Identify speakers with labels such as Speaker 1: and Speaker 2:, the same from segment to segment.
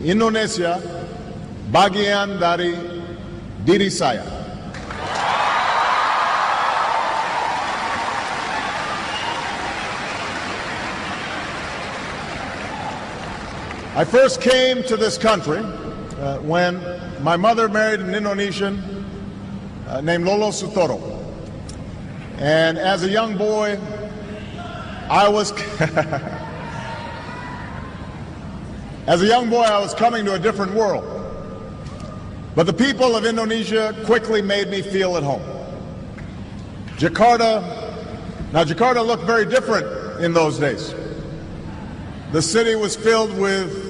Speaker 1: Indonesia bagian dari diri saya. I first came to this country when my mother married an Indonesian named Lolo Sutoro. And as a young boy, I was coming to a different world. But the people of Indonesia quickly made me feel at home. Jakarta looked very different in those days. The city was filled with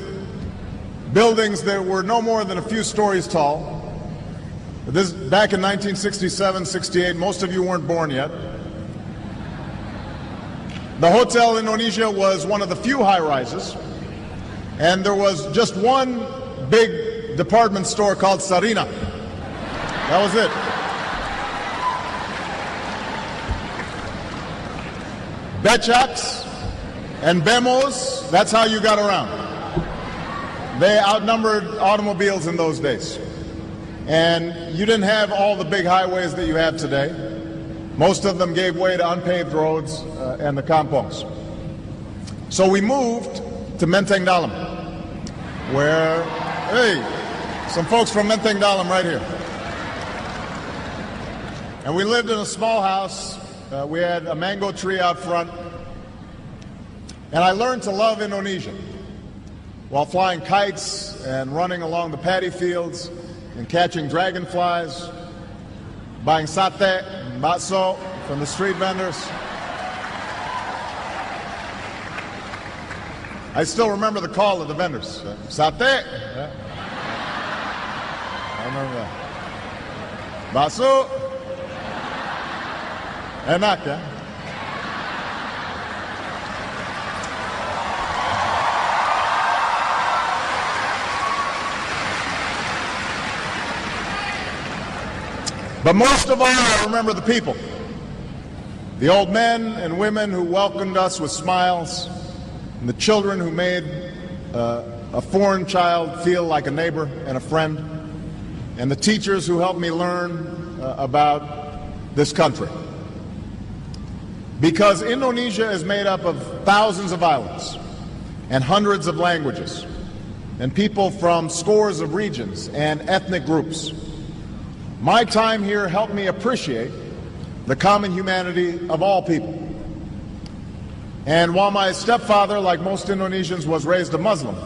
Speaker 1: buildings that were no more than a few stories tall. This back in 1967, 68, most of you weren't born yet. The Hotel Indonesia was one of the few high-rises, and there was just one big department store called Sarina. That was it. Becaks and Bemos, that's how you got around. They outnumbered automobiles in those days. And you didn't have all the big highways that you have today. Most of them gave way to unpaved roads and the kampongs. So we moved to Menteng Dalam, where, hey, some folks from Menteng Dalam right here. And we lived in a small house. We had a mango tree out front. And I learned to love Indonesia while flying kites and running along the paddy fields and catching dragonflies, buying sate and bakso from the street vendors. I still remember the call of the vendors. Sate. Yeah. I remember that. Bakso. Enak, yeah? But most of all, I remember the people. The old men and women who welcomed us with smiles, and the children who made a foreign child feel like a neighbor and a friend, and the teachers who helped me learn about this country. Because Indonesia is made up of thousands of islands and hundreds of languages, and people from scores of regions and ethnic groups. My time here helped me appreciate the common humanity of all people. And while my stepfather, like most Indonesians, was raised a Muslim,